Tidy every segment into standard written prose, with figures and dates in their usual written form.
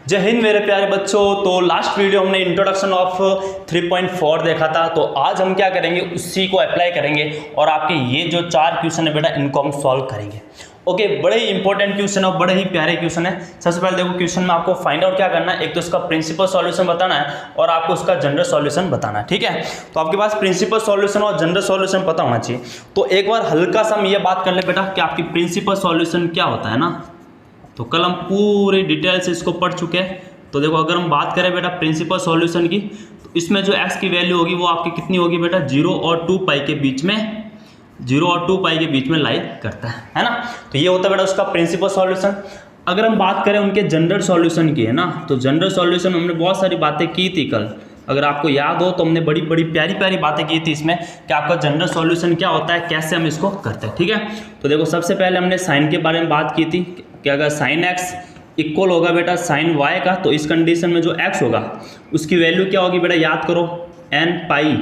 जय हिंद मेरे प्यारे बच्चों। तो लास्ट वीडियो हमने इंट्रोडक्शन ऑफ 3.4 देखा था, तो आज हम क्या करेंगे उसी को अप्लाई करेंगे और आपके ये जो 4 क्वेश्चन है बेटा इनको हम सॉल्व करेंगे। ओके, बड़े ही इंपॉर्टेंट क्वेश्चन है और बड़े ही प्यारे क्वेश्चन है। सबसे पहले देखो क्वेश्चन में आपको फाइंड आउट क्या करना है, एक तो इसका प्रिंसिपल सॉल्यूशन बताना है और आपको उसका जनरल सॉल्यूशन बताना है। ठीक है, तो आपके पास प्रिंसिपल सॉल्यूशन और जनरल सॉल्यूशन पता होना चाहिए। तो एक बार हल्का सा हम ये बात कर ले बेटा कि आपकी प्रिंसिपल सॉल्यूशन क्या होता है ना, तो कल हम पूरी डिटेल से इसको पढ़ चुके हैं। तो देखो अगर हम बात करें बेटा प्रिंसिपल सॉल्यूशन की, तो इसमें जो x की वैल्यू होगी वो आपकी कितनी होगी बेटा, 0 और 2 पाई के बीच में, 0 और 2 पाई के बीच में लाई करता है ना। तो ये होता है बेटा उसका प्रिंसिपल सॉल्यूशन। अगर हम बात करें उनके जनरल सॉल्यूशन की है ना, तो जनरल सॉल्यूशन हमने बहुत सारी बातें की थी कल, अगर आपको याद हो तो हमने बड़ी बड़ी प्यारी प्यारी बातें की थी इसमें कि आपका जनरल सॉल्यूशन क्या होता है, कैसे हम इसको करते हैं। ठीक है, तो देखो सबसे पहले हमने साइन के बारे में बात की थी कि अगर साइन एक्स इक्वल होगा बेटा साइन वाई का, तो इस कंडीशन में जो एक्स होगा उसकी वैल्यू क्या होगी बेटा, याद करो n पाई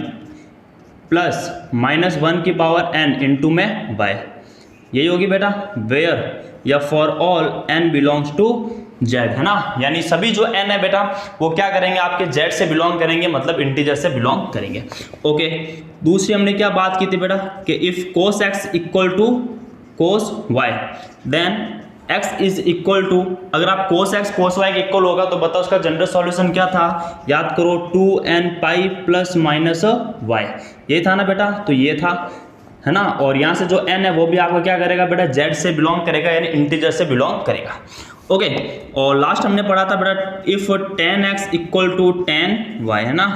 प्लस -1 की पावर n इंटू में y, यही होगी बेटा वेयर या for all n belongs to z, है ना। यानी सभी जो n है बेटा वो क्या करेंगे, आपके z से बिलोंग करेंगे, मतलब इंटीजर से बिलोंग करेंगे। ओके, दूसरी हमने क्या बात की थी बेटा कि if cos x equal to cos y then x is equal to, अगर आप cos x cos y के इक्वल होगा तो बताओ उसका जनरल सॉल्यूशन क्या था, याद करो 2n pi plus minus y, ये था ना बेटा, तो ये था, है ना। और यहाँ से जो n है वो भी आपको क्या करेगा बेटा, z से बिलोंग करेगा, यानी इंटीजर से बिलोंग करेगा। ओके, और लास्ट हमने पढ़ा था बेटा if tan x equal to tan y, है ना,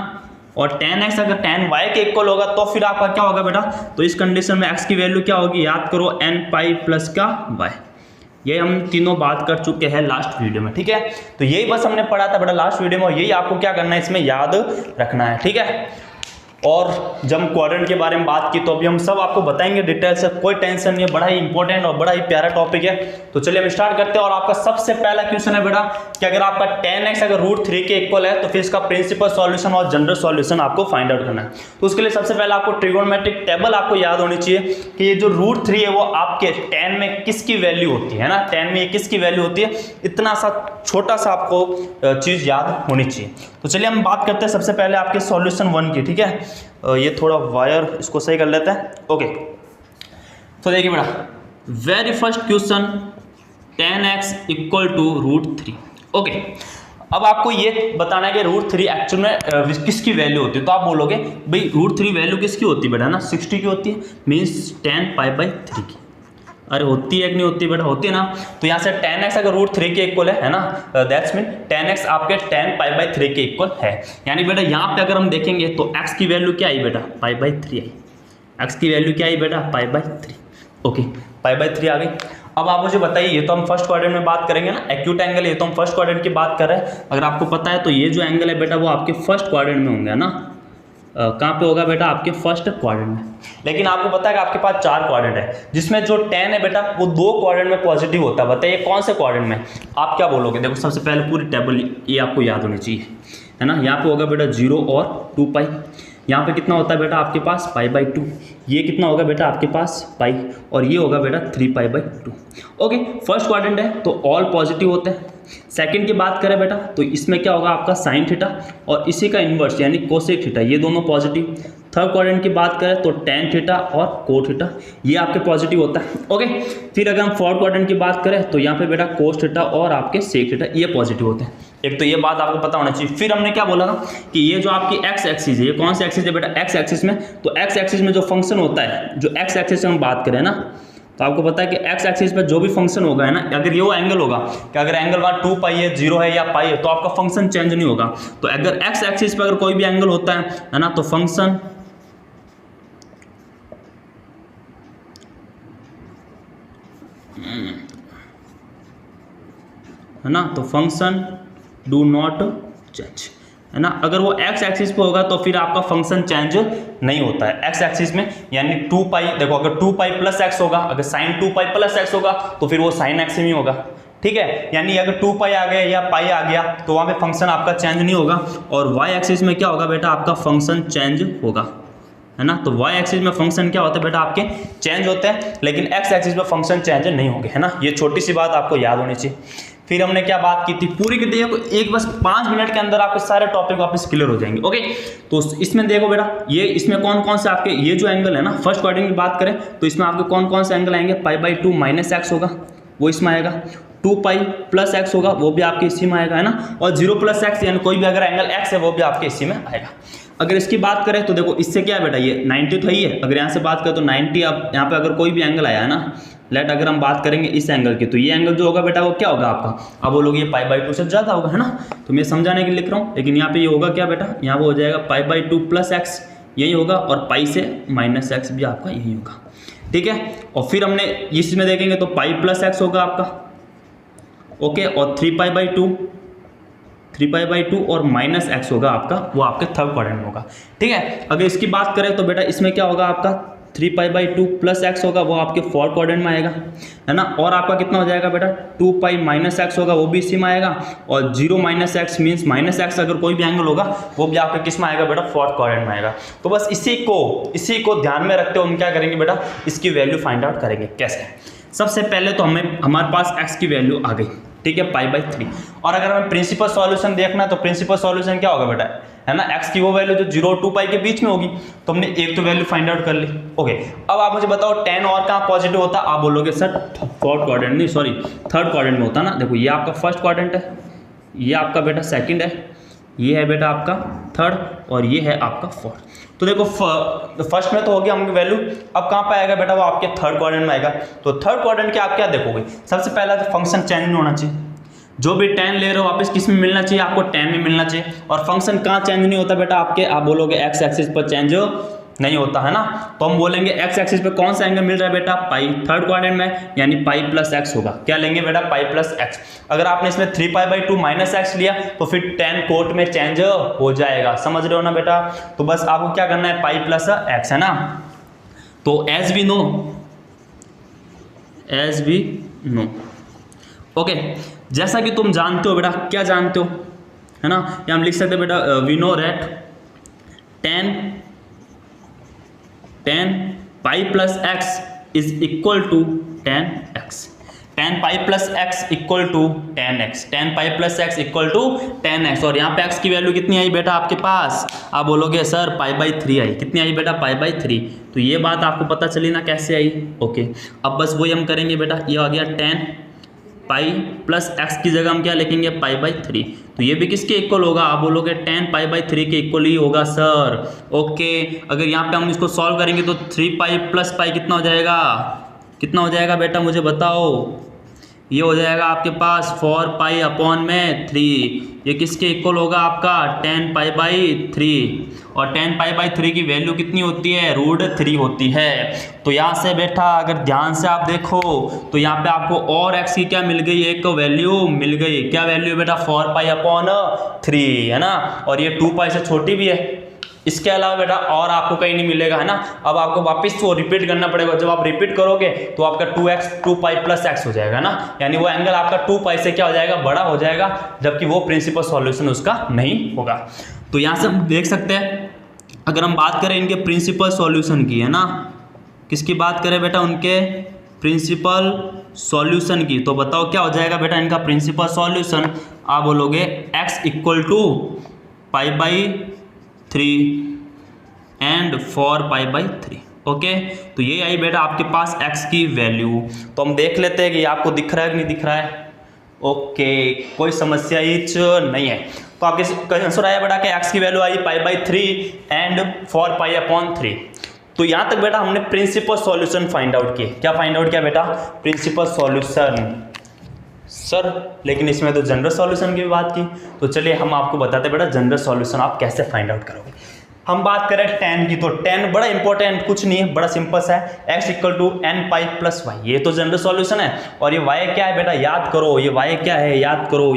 और tan x अगर tan y के इक्वल होगा तो फिर आपका क्या होगा बेटा, तो इस कंडीशन में x की वैल्यू क्या होगी, याद करो n पाई प्लस का y। ये हम तीनों बात कर चुके हैं लास्ट वीडियो में। ठीक है, तो यही बस हमने पढ़ा था बेटा लास्ट वीडियो में, और यही आपको क्या करना है इसमें याद रखना है। ठीक है, और जब हम क्वाड्रेंट के बारे में बात की तो अभी हम सब आपको बताएंगे डिटेल से, कोई टेंशन नहीं है, बड़ा ही इंपॉर्टेंट और बड़ा ही प्यारा टॉपिक है। तो चलिए हम स्टार्ट करते हैं। और आपका सबसे पहला क्वेश्चन है बेटा कि अगर आपका tan x अगर √3 के इक्वल है तो फिर इसका प्रिंसिपल सॉल्यूशन और जनरल सॉल्यूशन आपको फाइंड आउट करना है। तो उसके लिए सबसे पहले आपको ट्रिगोनोमेट्रिक टेबल आपको याद होनी चाहिए कि ये जो √3 है वो आपके tan में किसकी वैल्यू होती है ना, tan में ये किसकी वैल्यू होती है, इतना सा छोटा सा आपको चीज याद होनी चाहिए। तो चलिए हम बात करते हैं सबसे पहले आपके सॉल्यूशन 1 की। ठीक है, ये थोड़ा वायर इसको सही कर लेते हैं। ओके, तो देखिए बेटा very first question tan x equal to √3। Okay, अब आपको ये बताना है कि √3 एक्चुअल में किसकी वैल्यू होती है। तो आप बोलोगे भाई √3 वैल्यू किसकी होती है बेटा ना, 60 की होती है, मीन्स tan π/3 की। अरे होती है कि नहीं होती बेटा, होती है ना। तो यहाँ से tan x अगर √3 के इक्वल है ना, दैट्स मीन tan x आपके tan π/3 के इक्वल है। यानी बेटा यहाँ पे अगर हम देखेंगे तो x की वैल्यू क्या आई बेटा, π/3 आई। x की वैल्यू क्या आई बेटा, π/3। ओके, π/3 आ गई। अब आप मुझे बताइए, ये तो हम फर्स्ट क्वाड्रेंट में बात करेंगे ना, एक्यूट एंगल, ये तो हम फर्स्ट क्वाड्रेंट की बात कर रहे हैं। अगर आपको पता है तो ये जो एंगल है बेटा वो आपके फर्स्ट क्वाड्रेंट में होंगे ना, कहाँ पे होगा बेटा, आपके फर्स्ट क्वाड्रेंट में। लेकिन आपको पता है कि आपके पास 4 क्वाड्रेंट है, जिसमें जो tan है बेटा वो 2 क्वाड्रेंट में पॉजिटिव होता है। बताइए कौन से क्वाड्रेंट में, आप क्या बोलोगे। देखो सबसे पहले पूरी टेबल ये आपको याद होनी चाहिए, है ना। यहाँ पे होगा बेटा 0 और 2 पाई, यहाँ पे कितना होता है बेटा आपके पास π/2, ये कितना होगा बेटा आपके पास पाई, और ये होगा बेटा 3π/2। ओके, फर्स्ट क्वाड्रेंट है तो ऑल पॉजिटिव होते हैं। सेकंड की बात करें बेटा तो इसमें क्या होगा आपका साइन थीटा और इसी का इन्वर्स यानी कोसेक थीटा, ये दोनों पॉजिटिव। थर्ड क्वाड्रेंट की बात करें तो tan थीटा और को थीटा, ये आपके पॉजिटिव होता है। ओके, फिर अगर हम फोर्थ क्वाड्रेंट की बात करें तो यहाँ पे बेटा कोस थीटा और आपके सेक थीटा, ये पॉजिटिव होते हैं। एक तो ये बात आपको पता होना चाहिए। फिर हमने क्या बोला था कि ये जो आपकी एक्स एक्सिस है, ये कौन सी एक्सिस है बेटा, एक्स एक्सिस में, तो एक्स एक्सिस में जो फंक्शन होता है, जो एक्स एक्सिस से हम बात करें ना, तो आपको पता है कि एक्स एक्सिस पर जो भी फंक्शन होगा है ना, अगर ये वो एंगल होगा कि अगर एंगल वहाँ 2 पाई है, 0 है या पाई है, तो आपका फंक्शन चेंज नहीं होगा। तो अगर एक्स एक्सिस पर अगर कोई भी एंगल होता है ना, तो फंक्शन है ना, तो फंक्शन डू नॉट चेंज, है ना। अगर वो एक्स एक्सिस पे होगा तो फिर आपका फंक्शन चेंज नहीं होता है एक्स एक्सिस में, यानी 2 पाई, देखो अगर 2 पाई प्लस एक्स होगा, अगर साइन 2 पाई प्लस एक्स होगा तो फिर वो साइन एक्स में ही होगा। ठीक है, यानी अगर 2 पाई आ गया या पाई आ गया तो वहाँ पे फंक्शन आपका चेंज नहीं होगा। और वाई एक्सिस में क्या होगा बेटा, आपका फंक्शन चेंज होगा, है ना। तो वाई एक्सिस में फंक्शन क्या होता है बेटा, आपके चेंज होते हैं, लेकिन एक्स एक्सिस में फंक्शन चेंज नहीं होंगे, है ना। ये छोटी सी बात आपको याद होनी चाहिए। फिर हमने क्या बात की थी पूरी की देखो, एक बस 5 मिनट के अंदर आपके सारे टॉपिक वापस क्लियर हो जाएंगे। ओके, तो इसमें देखो बेटा, ये इसमें कौन कौन से आपके ये जो एंगल है ना, फर्स्ट क्वाड्रेंट की बात करें तो इसमें आपके कौन कौन से एंगल आएंगे, π/2 माइनस एक्स होगा वो इसमें आएगा, 2π + x होगा वो भी आपके इसी में आएगा, है ना, और 0 + x यानी कोई भी अगर एंगल x है वो भी आपके इसी में आएगा। अगर इसकी बात करें तो देखो इससे क्या है बेटा, ये 90 तो ही है, अगर यहाँ से बात करें तो 90, अब यहाँ पे अगर कोई भी एंगल आया है ना, लेट अगर हम बात करेंगे इस एंगल की, तो ये एंगल जो होगा बेटा वो क्या होगा आपका, अब वो लोग ये π/2 से ज़्यादा होगा, है ना, तो मैं समझाने के लिए लिख रहा हूँ, लेकिन यहाँ पे ये होगा क्या बेटा, यहाँ वो हो जाएगा π/2 + x यही होगा, और π से -x भी आपका यही होगा, ठीक है। और फिर हमने इसमें देखेंगे तो π + x होगा आपका, ओके, और 3π/2 और -x होगा आपका, वो आपके थर्ड क्वाड्रेंट होगा, ठीक है। अगर इसकी बात करें तो बेटा इसमें क्या होगा आपका, 3π/2 + x होगा वो आपके फोर्थ क्वाड्रेंट में आएगा, है ना, और आपका कितना हो जाएगा बेटा, 2π -x होगा वो भी इसी में आएगा, और 0 - x मीन्स -x अगर कोई भी एंगल होगा वो भी आपके किस में आएगा बेटा, फोर्थ क्वाड्रेंट में आएगा। तो बस इसी को ध्यान में रखते हुए हम क्या करेंगे बेटा, इसकी वैल्यू फाइंड आउट करेंगे। कैसे, सबसे पहले तो हमारे पास x की वैल्यू आ गई, ठीक है, π/3, और अगर हमें प्रिंसिपल सॉल्यूशन देखना है तो प्रिंसिपल सॉल्यूशन क्या होगा बेटा, है ना, x की वो वैल्यू जो 0 और 2π के बीच में होगी, तो हमने एक तो वैल्यू फाइंड आउट कर ली। ओके, अब आप मुझे बताओ tan और कहाँ पॉजिटिव होता है, आप बोलोगे सर फोर्थ क्वाड्रेंट नहीं सॉरी थर्ड क्वाड्रेंट में होता ना, देखो ये आपका फर्स्ट क्वाड्रेंट है, ये आपका बेटा सेकंड है, ये है बेटा आपका थर्ड, और ये है आपका फोर्थ। तो देखो फर्स्ट में तो होगी हमकी वैल्यू, अब कहाँ पे आएगा बेटा, वो आपके थर्ड क्वाड्रेंट में आएगा। तो थर्ड क्वाड्रेंट के आप क्या देखोगे, सबसे पहला तो फंक्शन चेंज नहीं होना चाहिए, जो भी tan ले रहे हो वापस किस में मिलना चाहिए, आपको tan में मिलना चाहिए। और फंक्शन कहाँ चेंज नहीं होता बेटा आपके, आप बोलोगे x एक्सिस पर चेंज नहीं होता, है ना, तो हम बोलेंगे x एक्सिस पे कौन सा एंगल मिल रहा है बेटा, पाई, थर्ड क्वाड्रेंट में, यानी π + x होगा, क्या लेंगे बेटा, π + x। अगर आपने इसमें 3π/2 -x लिया तो फिर tan कोट में चेंज हो जाएगा, समझ रहे हो ना बेटा। तो बस आपको क्या करना है, π + x, है ना। तो एज वी नो ओके, जैसा कि तुम जानते हो बेटा, क्या जानते हो, है ना, या हम लिख सकते हैं बेटा we know that tan π + x is equal to tan x, tan π + x equal to tan x, tan π + x equal to tan x। और यहाँ पे x की वैल्यू कितनी आई बेटा आपके पास, आप बोलोगे सर π/3 आई, कितनी आई बेटा, π/3। तो ये बात आपको पता चली ना कैसे आई। ओके, अब बस वही हम करेंगे बेटा, ये आ गया tan π + x की जगह हम क्या लिखेंगे, π/3। तो ये भी किसके इक्वल होगा, आप बोलोगे tan π/3 के इक्वल ही होगा सर। ओके, अगर यहाँ पे हम इसको सॉल्व करेंगे तो 3π + π कितना हो जाएगा, कितना हो जाएगा बेटा मुझे बताओ, ये हो जाएगा आपके पास 4π/3, ये किसके इक्वल होगा आपका, tan π/3, और tan π/3 की वैल्यू कितनी होती है, √3 होती है। तो यहाँ से बेटा अगर ध्यान से आप देखो तो यहाँ पे आपको और x की क्या मिल गई, एक वैल्यू मिल गई, क्या वैल्यू बेटा, 4π/3, है ना, और ये 2π से छोटी भी है। इसके अलावा बेटा और आपको कहीं नहीं मिलेगा, है ना। अब आपको वापस वो रिपीट करना पड़ेगा, जब आप रिपीट करोगे तो आपका 2π + x हो जाएगा ना, यानी वो एंगल आपका 2π से क्या हो जाएगा, बड़ा हो जाएगा, जबकि वो प्रिंसिपल सॉल्यूशन उसका नहीं होगा। तो यहाँ से हम देख सकते हैं, अगर हम बात करें इनके प्रिंसिपल सॉल्यूशन की, है ना, किसकी बात करें बेटा, उनके प्रिंसिपल सॉल्यूशन की, तो बताओ क्या हो जाएगा बेटा इनका प्रिंसिपल सॉल्यूशन, आप बोलोगे x equal to π/3 and 4π/3। Okay, तो ये आई बेटा आपके पास x की वैल्यू। तो हम देख लेते हैं कि आपको दिख रहा है कि नहीं दिख रहा है। ओके, कोई समस्या इच नहीं है। तो आपके आंसर आया बेटा कि x की वैल्यू आई π/3 एंड 4π/3। तो यहाँ तक बेटा हमने प्रिंसिपल सॉल्यूशन फाइंड आउट किए। क्या फाइंड आउट किया बेटा, प्रिंसिपल सॉल्यूशन। सर लेकिन इसमें तो जनरल सॉल्यूशन की भी बात की, तो चलिए हम आपको बताते हैं बेटा जनरल सॉल्यूशन आप कैसे फाइंड आउट करोगे। हम बात करें tan की, तो tan बड़ा इंपॉर्टेंट कुछ नहीं है, बड़ा सिंपल सा है, x equal to nπ + y, ये तो जनरल सॉल्यूशन है। और ये y क्या है बेटा, याद करो, ये y क्या है, याद करो,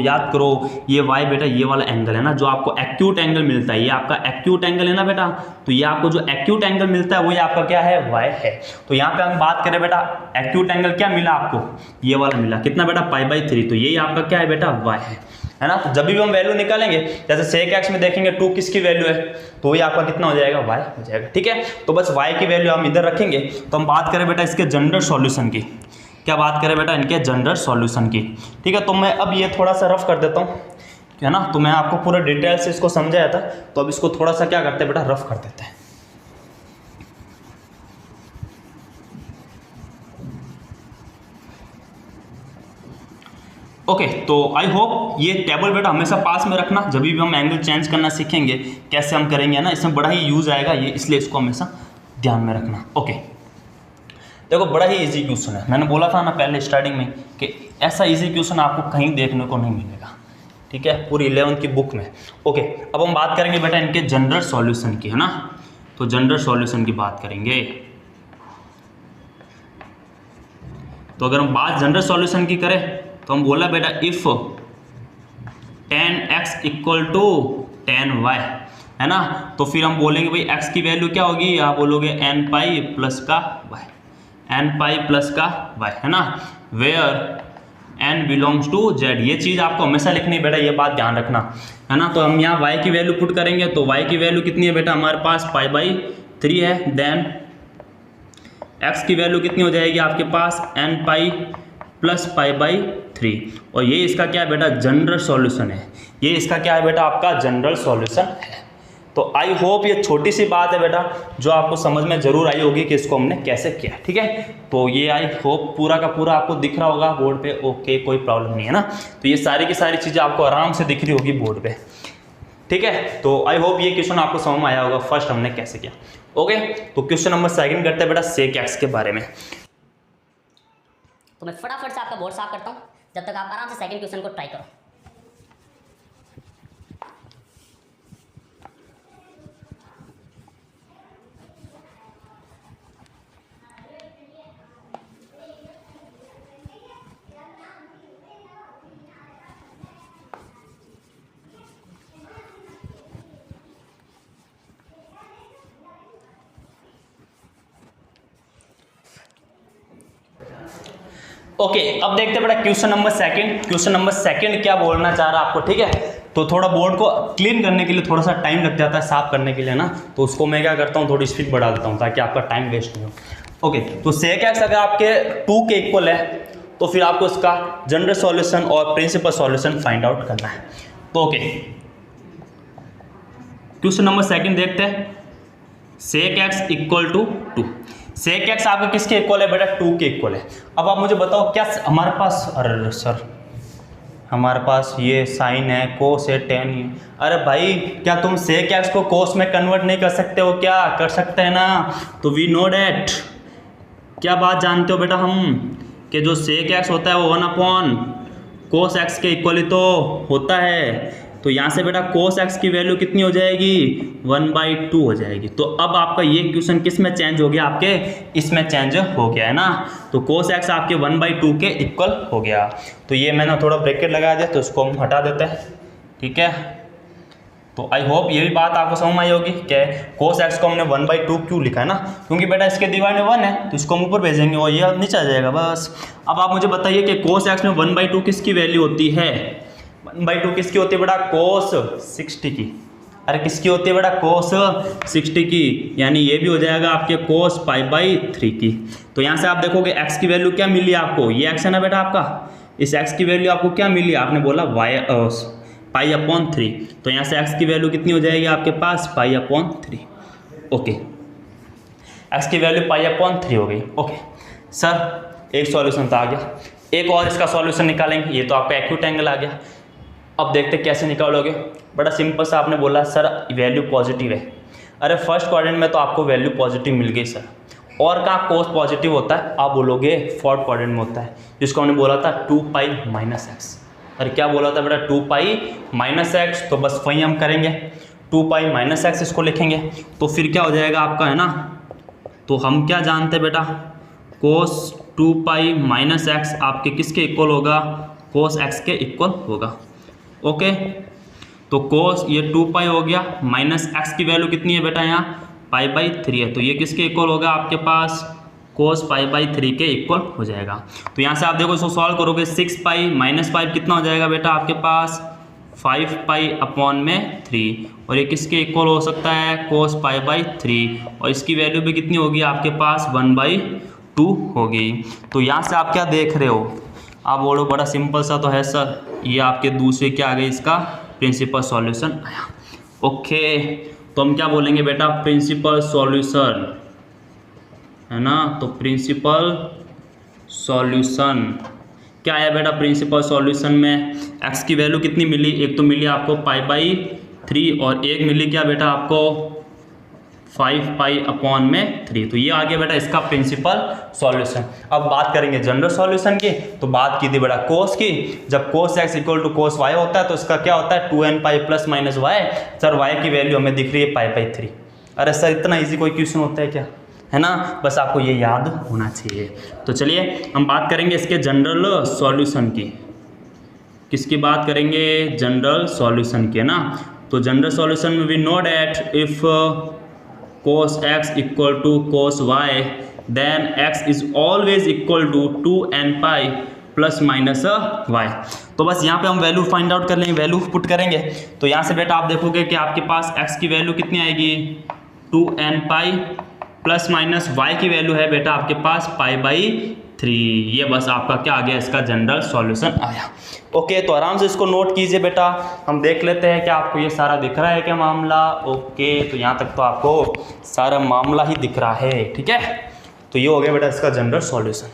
ये y बेटा ये वाला एंगल है ना, जो आपको एक्यूट एंगल मिलता है, ये आपका एक्यूट एंगल है ना बेटा। तो ये आपको जो एक्यूट एंगल मिलता है वो ये आपका क्या है, y है। तो यहाँ पे हम बात करें बेटा एक्यूट एंगल क्या मिला आपको, ये वाला मिला, कितना बेटा π/3, तो यही आपका क्या है बेटा y है ना। तो जब भी हम वैल्यू निकालेंगे, जैसे sec x में देखेंगे 2 किसकी वैल्यू है, तो ये आपका कितना हो जाएगा, y हो जाएगा, ठीक है। तो बस y की वैल्यू हम इधर रखेंगे। तो हम बात करें बेटा इसके जनरल सॉल्यूशन की, क्या बात करें बेटा, इनके जनरल सॉल्यूशन की। ठीक है, तो मैं अब ये थोड़ा सा रफ कर देता हूँ, है ना। तो मैं आपको पूरा डिटेल से इसको समझाया था, तो अब इसको थोड़ा सा क्या करते हैं बेटा, रफ कर देते हैं। ओके, तो आई होप ये टेबल बेटा हमेशा पास में रखना, जब भी हम एंगल चेंज करना सीखेंगे कैसे हम करेंगे ना, इसमें बड़ा ही यूज आएगा ये, इसलिए इसको हमेशा ध्यान में रखना। ओके, देखो बड़ा ही इजी क्वेश्चन है, मैंने बोला था ना पहले स्टार्टिंग में कि ऐसा इजी क्वेश्चन आपको कहीं देखने को नहीं मिलेगा। ठीक है, पूरी 11th की बुक में। ओके, अब हम बात करेंगे बेटा इनके जनरल सॉल्यूशन की, है ना। तो जनरल सॉल्यूशन की बात करेंगे। तो अगर हम बात जनरल सॉल्यूशन की करें तो हम बोला बेटा if tan x equal to tan y, है ना। तो फिर हम बोलेंगे भाई x की वैल्यू क्या होगी, आप बोलोगे n पाई प्लस का y, n पाई प्लस का y, है ना। Where n belongs to z, ये चीज़ आपको हमेशा लिखनी है बेटा, ये बात ध्यान रखना, है ना। तो हम यहाँ y की वैल्यू पुट करेंगे, तो y की वैल्यू कितनी है बेटा हमारे पास π/3 है। देन x की वैल्यू कितनी हो जाएगी आपके पास n पाई प्लस π/3, और ये इसका क्या है बेटा, जनरल सॉल्यूशन है। ये इसका क्या है बेटा, आपका जनरल सॉल्यूशन है। तो आई होप ये छोटी सी बात है बेटा जो आपको समझ में जरूर आई होगी कि इसको हमने कैसे किया। ठीक है, तो ये आई होप पूरा का पूरा आपको दिख रहा होगा बोर्ड पे। ओके, कोई प्रॉब्लम नहीं है ना। तो ये सारी की सारी चीज़ें आपको आराम से दिख रही होगी बोर्ड पे। ठीक है, तो आई होप ये क्वेश्चन आपको समझ में आया होगा फर्स्ट हमने कैसे किया। ओके, तो क्वेश्चन नंबर 2 करते हैं बेटा सेक एक्स के बारे में। तो मैं फटाफट से आपका बोर्ड साफ करता हूँ, जब तक आप आराम से सेकंड क्वेश्चन को ट्राई करो। ओके, अब देखते हैं बेटा क्वेश्चन नंबर 2। क्वेश्चन नंबर 2 क्या बोलना चाह रहा है आपको। ठीक है, तो थोड़ा बोर्ड को क्लीन करने के लिए थोड़ा सा टाइम लग जाता है साफ करने के लिए ना, तो उसको मैं क्या करता हूँ थोड़ी स्पीड बढ़ा देता हूँ ताकि आपका टाइम वेस्ट नहीं हो। ओके, तो सेक एक्स अगर आपके 2 के इक्वल है तो फिर आपको इसका जनरल सॉल्यूशन और प्रिंसिपल सॉल्यूशन फाइंड आउट करना है। तो ओके, क्वेश्चन नंबर 2 देखते हैं। Sec x equal to 2, sec x आपके किसके इक्वल है बेटा, 2 के इक्वल है। अब आप मुझे बताओ क्या हमारे पास, अरे सर हमारे पास ये साइन है, कोस है, टेन है। अरे भाई क्या तुम सेक एक्स को कोस में कन्वर्ट नहीं कर सकते हो क्या, कर सकते हैं ना। तो वी नो डैट, क्या बात जानते हो बेटा हम कि जो सेक एक्स होता है वो 1 कोस एक्स के इक्वल ही तो होता है। तो यहाँ से बेटा कोस एक्स की वैल्यू कितनी हो जाएगी, 1/2 हो जाएगी। तो अब आपका ये क्वेश्चन किस में चेंज हो गया, आपके इसमें चेंज हो गया है ना। तो कोस एक्स आपके 1/2 के इक्वल हो गया। तो ये मैंने थोड़ा ब्रैकेट लगा दिया, तो इसको हम हटा देते हैं। ठीक है, तो आई होप ये भी बात आपको समझ में आई होगी कि कोस एक्स को हमने 1/2 क्यों लिखा है ना, क्योंकि बेटा इसके डिवाइड में 1 है तो इसको हम ऊपर भेजेंगे और ये नीचे आ जाएगा बस। अब आप मुझे बताइए कि कोस एक्स में 1/2 किसकी वैल्यू होती है, 1/2 किसकी होती है बेटा, कोस 60 की। अरे किसकी होती है बेटा, कोस 60 की, यानी ये भी हो जाएगा आपके कोस π/3 की। तो यहाँ से आप देखोगे x की वैल्यू क्या मिली आपको, ये x है ना बेटा आपका, इस x की वैल्यू आपको क्या मिली, आपने बोला π/3। तो यहाँ से x की वैल्यू कितनी हो जाएगी आपके पास, π/3। ओके, x की वैल्यू π/3 हो गई। ओके सर एक सॉल्यूशन तो आ गया, एक और इसका सॉल्यूशन निकालेंगे। ये तो आपका एक्यूट एंगल आ गया। अब देखते कैसे निकालोगे। बड़ा सिंपल सा, आपने बोला सर वैल्यू पॉजिटिव है। अरे फर्स्ट क्वाड्रेंट में तो आपको वैल्यू पॉजिटिव मिल गई सर, और कहाँ कोस पॉजिटिव होता है, आप बोलोगे फोर्थ क्वाड्रेंट में होता है, जिसको हमने बोला था 2π-x। अरे क्या बोला था बेटा, 2π-x। तो बस वही हम करेंगे, 2π-x इसको लिखेंगे। तो फिर क्या हो जाएगा आपका, है ना। तो हम क्या जानते हैं बेटा, कोस 2π-x आपके किसके इक्वल होगा, कोस x के इक्वल होगा। ओके, तो कोस ये 2π हो गया, माइनस x की वैल्यू कितनी है बेटा, यहाँ π/3 है। तो ये किसके इक्वल होगा आपके पास, कोस π/3 के इक्वल हो जाएगा। तो यहाँ से आप देखो इसको सॉल्व करोगे, 6π - 5 कितना हो जाएगा बेटा आपके पास, 5π/3। और ये किसके इक्वल हो सकता है, कोस π/3। और इसकी वैल्यू भी कितनी होगी आपके पास, 1/2 2 होगी। तो यहाँ से आप क्या देख रहे हो, आप बोलो बड़ा सिंपल सा तो है सर, ये आपके दूसरे क्या आ गई, इसका प्रिंसिपल सॉल्यूशन आया। ओके, तो हम क्या बोलेंगे बेटा, प्रिंसिपल सॉल्यूशन, है ना। तो प्रिंसिपल सॉल्यूशन क्या आया बेटा, प्रिंसिपल सॉल्यूशन में x की वैल्यू कितनी मिली, एक तो मिली आपको π/3 और एक मिली क्या बेटा आपको 5π/3। तो ये आ गया बेटा इसका प्रिंसिपल सॉल्यूशन। अब बात करेंगे जनरल सॉल्यूशन की। तो बात की थी बेटा कोस की, जब cos x equal to cos y होता है तो इसका क्या होता है 2nπ plus minus y। Sir y की वैल्यू हमें दिख रही है π/3। अरे सर इतना इजी कोई क्वेश्चन होता है क्या, है ना, बस आपको ये याद होना चाहिए। तो चलिए हम बात करेंगे इसके जनरल सॉल्यूशन की। किसकी बात करेंगे, जनरल सॉल्यूशन की, है ना। तो जनरल सॉल्यूशन में we know that if cos x equal to cos y then x is always equal to 2nπ plus minus y। तो बस यहाँ पे हम वैल्यू फाइंड आउट कर लेंगे, वैल्यू पुट करेंगे। तो यहाँ से बेटा आप देखोगे कि आपके पास x की वैल्यू कितनी आएगी 2nπ प्लस माइनस y की वैल्यू है बेटा आपके पास π/3। ये बस आपका क्या आ गया, इसका जनरल सॉल्यूशन आया। ओके, तो आराम से इसको नोट कीजिए बेटा। हम देख लेते हैं कि आपको ये सारा दिख रहा है क्या मामला। ओके, तो यहाँ तक तो आपको सारा मामला ही दिख रहा है, ठीक है। तो ये हो गया बेटा इसका जनरल सॉल्यूशन।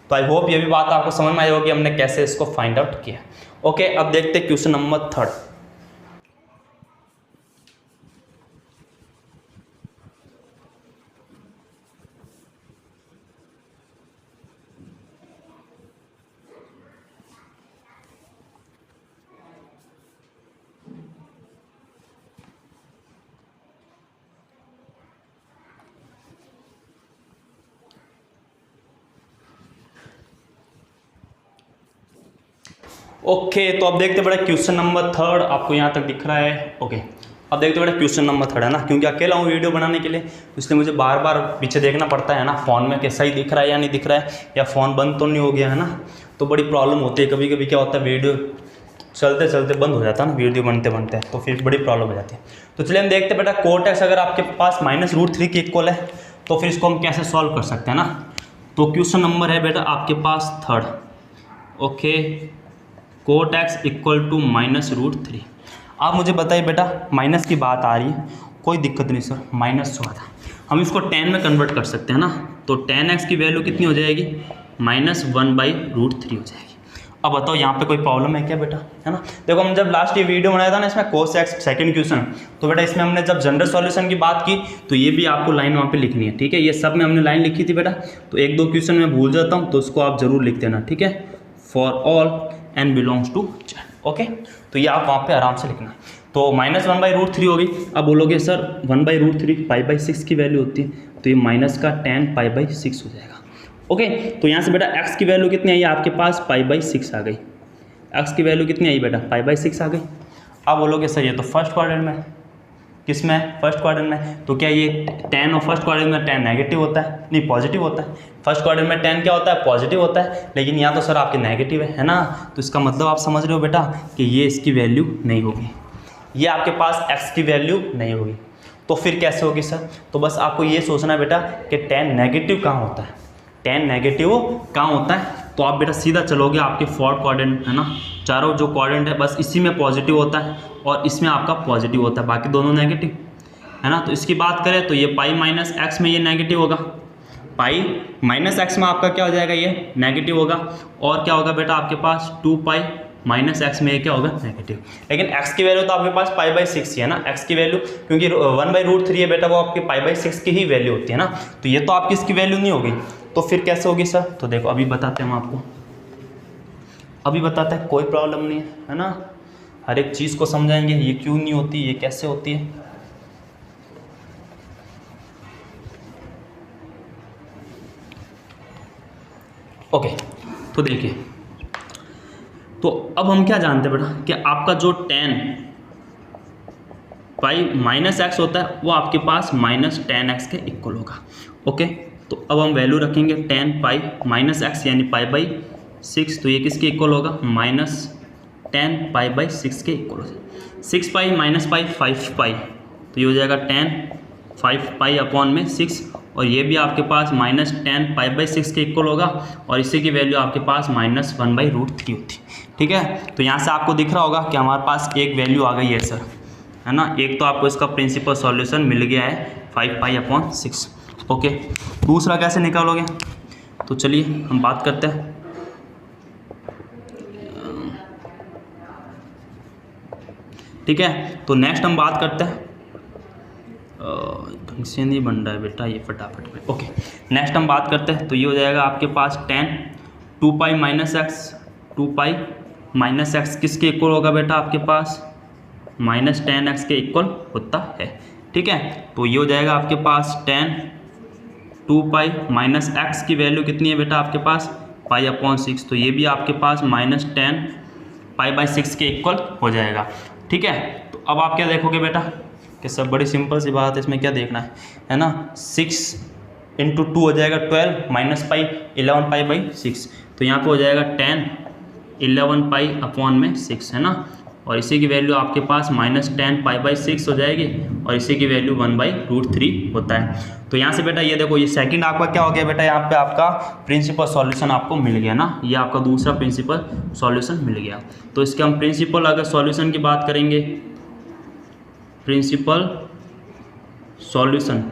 तो आई होप ये भी बात आपको समझ में आई होगी हमने कैसे इसको फाइंड आउट किया। ओके, अब देखते हैं क्वेश्चन नंबर 3। ओके, तो अब देखते बेटा क्वेश्चन नंबर 3 आपको यहाँ तक दिख रहा है। ओके, अब देखते बेटा क्वेश्चन नंबर 3 है ना, क्योंकि अकेला हूँ वीडियो बनाने के लिए, इसलिए मुझे बार बार पीछे देखना पड़ता है ना, फ़ोन में कैसा ही दिख रहा है या नहीं दिख रहा है, या फ़ोन बंद तो नहीं हो गया है ना। तो बड़ी प्रॉब्लम होती है, कभी कभी क्या होता है वीडियो चलते चलते बंद हो जाता है ना, वीडियो बनते बनते तो फिर बड़ी प्रॉब्लम हो जाती है। तो चलिए हम देखते बेटा कोट एक्स अगर आपके पास -√3 के इक्वल है तो फिर इसको हम कैसे सॉल्व कर सकते हैं ना। तो क्वेश्चन नंबर है बेटा आपके पास 3। Okay, cot x equal to -√3। आप मुझे बताइए बेटा, माइनस की बात आ रही है, कोई दिक्कत नहीं सर, -14 हम इसको 10 में कन्वर्ट कर सकते हैं ना। तो 10x की वैल्यू कितनी हो जाएगी -1/√3 हो जाएगी। अब बताओ यहाँ पे कोई प्रॉब्लम है क्या बेटा, है ना। देखो हम जब लास्ट ये वीडियो बनाया था ना, इसमें कोस एक्स सेकंड क्वेश्चन, तो बेटा इसमें हमने जब जनरल सॉल्यूशन की बात की तो ये भी आपको लाइन वहाँ पे लिखनी है, ठीक है। ये सब में हमने लाइन लिखी थी बेटा, तो 1-2 क्वेश्चन मैं भूल जाता हूँ तो उसको आप जरूर लिख देना, ठीक है। For all n belongs to Z। Okay, तो ये आप वहाँ पे आराम से लिखना। तो -1/√3 होगी। अब बोलोगे सर 1/√3 π/6 की वैल्यू होती है, तो ये माइनस का 10 π/6 हो जाएगा। ओके, तो यहाँ से बेटा x की वैल्यू कितनी आई आपके पास π/6 आ गई। x की वैल्यू कितनी आई बेटा π/6 आ गई। अब बोलोगे सर ये तो फर्स्ट क्वाड्रेंट में, किस में, फर्स्ट क्वाड्रेंट में। तो क्या ये 10 और फर्स्ट क्वाड्रेंट में 10 नेगेटिव होता है, नहीं पॉजिटिव होता है। फर्स्ट क्वाड्रेंट में 10 क्या होता है, पॉजिटिव होता है, लेकिन यहाँ तो सर आपके नेगेटिव है ना। तो इसका मतलब आप समझ रहे हो बेटा कि ये इसकी वैल्यू नहीं होगी, ये आपके पास x की वैल्यू नहीं होगी। तो फिर कैसे होगी सर, तो बस आपको ये सोचना है बेटा कि 10 नेगेटिव कहाँ होता है, 10 नेगेटिव कहाँ होता है। तो आप बेटा सीधा चलोगे आपके फोर्थ क्वाड्रेंट, है ना, चारों जो क्वाड्रेंट है बस इसी में पॉजिटिव होता है और इसमें आपका पॉजिटिव होता है, बाकी दोनों नेगेटिव, है ना। तो इसकी बात करें तो ये π-x में ये नेगेटिव होगा, π-x में आपका क्या हो जाएगा, ये नेगेटिव होगा। और क्या होगा बेटा आपके पास 2π-x में ये क्या होगा, नेगेटिव। लेकिन x की वैल्यू तो आपके पास π/6 ही है ना, x की वैल्यू, क्योंकि 1/√3 है बेटा, वो आपके π/6 की ही वैल्यू होती है ना। तो ये तो आपकी इसकी वैल्यू नहीं होगी, तो फिर कैसे होगी सर। तो देखो अभी बताते हैं हम आपको, अभी बताते हैं, कोई प्रॉब्लम नहीं है ना, हर एक चीज़ को समझाएंगे, ये क्यों नहीं होती, ये कैसे होती है। ओके, तो देखिए, तो अब हम क्या जानते हैं बेटा कि आपका जो 10 π-x होता है वो आपके पास -10x के इक्वल होगा। ओके, तो अब हम वैल्यू रखेंगे 10 π-x यानी π/6, तो ये किसके इक्वल होगा, -10 π/6 के इक्वल हो जाएगा। 6π - π 5π, तो ये हो जाएगा 10 5π/6, और ये भी आपके पास -10 π/6 के इक्वल होगा, और इसी की वैल्यू आपके पास -1/√3 होती। ठीक है, तो यहाँ से आपको दिख रहा होगा कि हमारे पास एक वैल्यू आ गई है सर, है ना। एक तो आपको इसका प्रिंसिपल सॉल्यूशन मिल गया है 5π/6। ओके, दूसरा कैसे निकालोगे, तो चलिए हम बात करते हैं। ठीक है, तो नेक्स्ट हम बात करते हैं, ढंग से नहीं बन रहा है बेटा ये फटाफट में। ओके, नेक्स्ट हम बात करते हैं, तो ये हो जाएगा आपके पास 10 2π-x 2π-x किसके इक्वल होगा बेटा, आपके पास -10x के इक्वल होता है। ठीक है, तो ये हो जाएगा आपके पास 10 2π-x की वैल्यू कितनी है बेटा आपके पास π/6, तो ये भी आपके पास -10 π/6 के इक्वल हो जाएगा। ठीक है, तो अब आप क्या देखोगे बेटा कि सब बड़ी सिंपल सी बात है, इसमें क्या देखना है ना। 6 × 2 हो जाएगा 12 -π 11π/6, तो यहाँ पे हो जाएगा 10 11π/6, है ना। और इसी की वैल्यू आपके पास -10 π/6 हो जाएगी, और इसी की वैल्यू 1/√3 होता है। तो यहाँ से बेटा ये देखो, ये सेकंड आपका क्या हो गया बेटा, यहाँ पे आपका प्रिंसिपल सॉल्यूशन आपको मिल गया ना, ये आपका दूसरा प्रिंसिपल सॉल्यूशन मिल गया। तो इसके हम प्रिंसिपल अगर सॉल्यूशन की बात करेंगे, प्रिंसिपल सॉल्यूशन,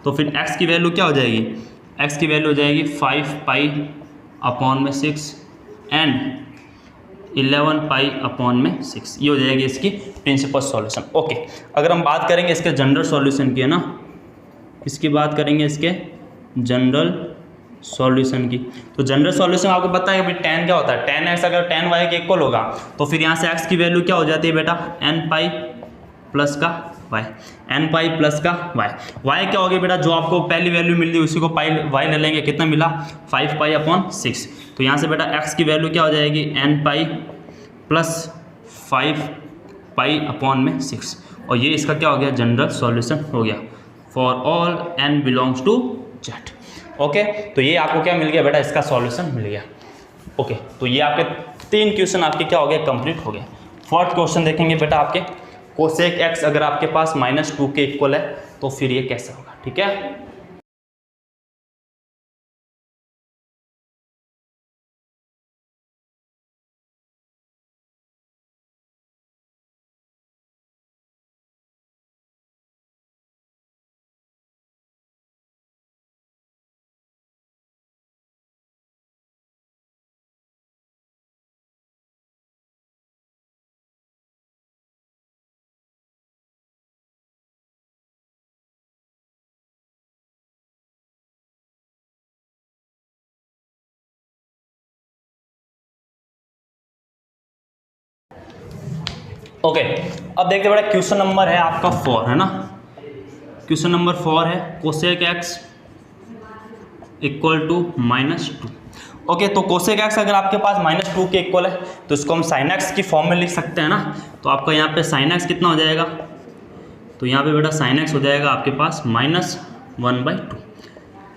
तो फिर x की वैल्यू क्या हो जाएगी, x की वैल्यू हो जाएगी 5π/6 एंड 11π/6, ये हो जाएगी इसकी प्रिंसिपल सॉल्यूशन। ओके, अगर हम बात करेंगे इसके जनरल सॉल्यूशन की, है ना, इसकी बात करेंगे इसके जनरल सॉल्यूशन की, तो जनरल सॉल्यूशन आपको पता है कि भाई tan क्या होता है, tan x अगर tan y के इक्वल होगा, तो फिर यहाँ से x की वैल्यू क्या हो जाती है बेटा, nπ प्लस का y, nπ प्लस का y क्या होगी बेटा, जो आपको पहली वैल्यु मिल रही उसी को y ले लेंगे, कितना मिला 5π/6, तो यहाँ से बेटा x की वैल्यू क्या हो जाएगी nπ प्लस 5π/6, और ये इसका क्या हो गया, जनरल सॉल्यूशन हो गया for all n belongs to z। Okay, तो ये आपको क्या मिल गया बेटा, इसका सॉल्यूशन मिल गया। ओके, तो ये आपके 3 क्वेश्चन आपके क्या हो गए, कंप्लीट हो गए। फोर्थ क्वेश्चन देखेंगे बेटा आपके, कोसेक x अगर आपके पास -2 के इक्वल है, तो फिर ये कैसे होगा। ठीक है, ओके, अब देखते बेटा क्वेश्चन नंबर है आपका 4, है ना। क्वेश्चन नंबर 4 है cosec x equal to -2। Okay, तो कोसेक x अगर आपके पास -2 के इक्वल है, तो इसको हम साइन x की फॉर्म में लिख सकते हैं ना। तो आपका यहाँ पे साइन x कितना हो जाएगा, तो यहाँ पे बेटा साइन x हो जाएगा आपके पास -1/2।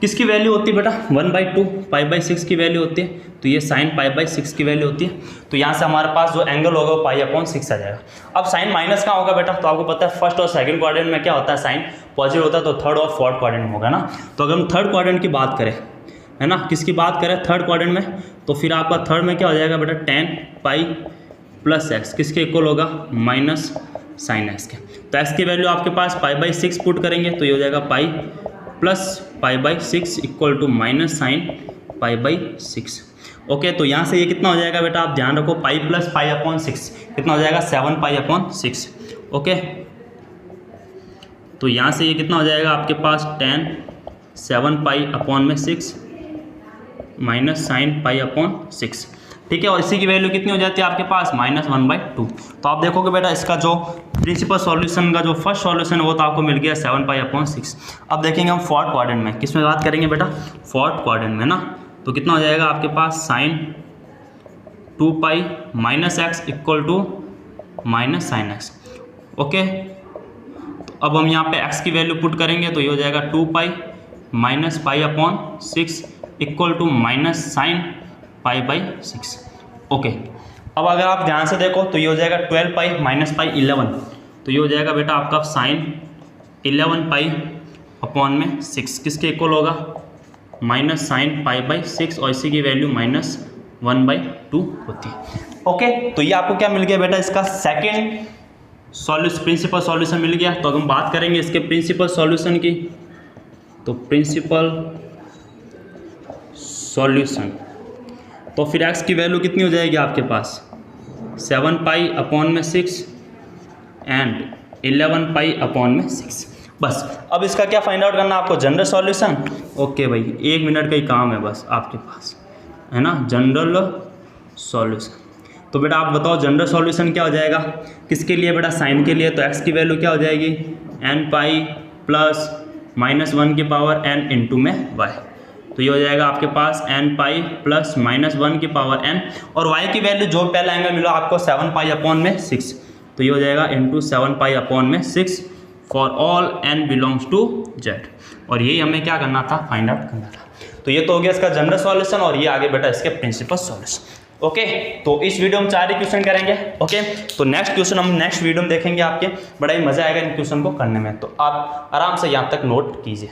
किसकी वैल्यू होती है बेटा, 1/2 π/6 की वैल्यू होती है, तो ये साइन π/6 की वैल्यू होती है। तो यहाँ से हमारे पास जो एंगल होगा वो π/6 आ जाएगा। अब साइन माइनस कहाँ होगा बेटा, तो आपको पता है फर्स्ट और सेकंड क्वाड्रेंट में क्या होता है, साइन पॉजिटिव होता है, तो थर्ड और फोर्थ क्वाड्रेंट में होगा ना। तो अगर हम थर्ड क्वाड्रेंट की बात करें, है ना, किसकी बात करें थर्ड क्वाड्रेंट में, तो फिर आपका थर्ड में क्या हो जाएगा बेटा, tan π+x किसके इक्वल होगा, माइनस साइन x के। तो x की वैल्यू आपके पास π/6 पुट करेंगे, तो ये हो जाएगा π plus π/6 equal to minus sine π/6। Okay, तो यहाँ से ये कितना हो जाएगा बेटा, आप ध्यान रखो, पाई प्लस π/6 कितना हो जाएगा, 7π/6। ओके, तो यहाँ से ये कितना हो जाएगा आपके पास, tan 7π/6 माइनस साइन π/6। ठीक है, और इसी की वैल्यू कितनी हो जाती है आपके पास, -1/2। तो आप देखोगे बेटा इसका जो प्रिंसिपल सॉल्यूशन का जो फर्स्ट सॉल्यूशन है वो तो आपको मिल गया 7π/6। अब देखेंगे हम फोर्थ क्वाड्रेंट में, किस में बात करेंगे बेटा, फोर्थ क्वाड्रेंट में ना। तो कितना हो जाएगा आपके पास, sine 2π-x equal to minus sine x। Okay, तो अब हम यहाँ पे x की वैल्यू पुट करेंगे, तो ये हो जाएगा 2π minus π/6 equal to minus sine π/6। Okay, अब अगर आप ध्यान से देखो तो ये हो जाएगा 12π माइनस π 11, तो ये हो जाएगा बेटा आपका साइन 11π अपॉन में 6 किसके इक्वल होगा, माइनस साइन पाई बाई 6 और इसी की वैल्यू -1/2 होती है। ओके, तो ये आपको क्या मिल गया बेटा, इसका सेकेंड प्रिंसिपल सॉल्यूशन मिल गया। तो अगर हम बात करेंगे इसके प्रिंसिपल सॉल्यूशन की, तो प्रिंसिपल सॉल्यूशन, तो फिर x की वैल्यू कितनी हो जाएगी आपके पास, 7 पाई अपॉन में 6 एंड 11 पाई अपॉन में 6। बस अब इसका क्या फाइंड आउट करना आपको, जनरल सॉल्यूशन। ओके भाई, 1 मिनट का ही काम है बस आपके पास, है ना, जनरल सॉल्यूशन। तो बेटा आप बताओ जनरल सॉल्यूशन क्या हो जाएगा, किसके लिए बेटा, साइन के लिए। तो x की वैल्यू क्या हो जाएगी, n पाई प्लस -1 की पावर n इंटू में y। तो ये हो जाएगा आपके पास n पाई प्लस -1 की पावर n, और y की वैल्यू जो पहला एंगल मिला आपको 7 पाई अपॉन में 6, तो ये हो जाएगा इंटू 7 पाई अपॉन में 6 for all n belongs to z। और यही हमें क्या करना था, फाइंड आउट करना था। तो ये तो हो गया इसका जनरल सॉल्यूशन, और ये आगे बेटा इसके प्रिंसिपल सॉल्यूशन। ओके, तो इस वीडियो में 4 ही क्वेश्चन करेंगे। ओके, तो नेक्स्ट क्वेश्चन हम नेक्स्ट वीडियो में देखेंगे आपके, बड़ा ही मजा आएगा इन क्वेश्चन को करने में, तो आप आराम से यहाँ तक नोट कीजिए।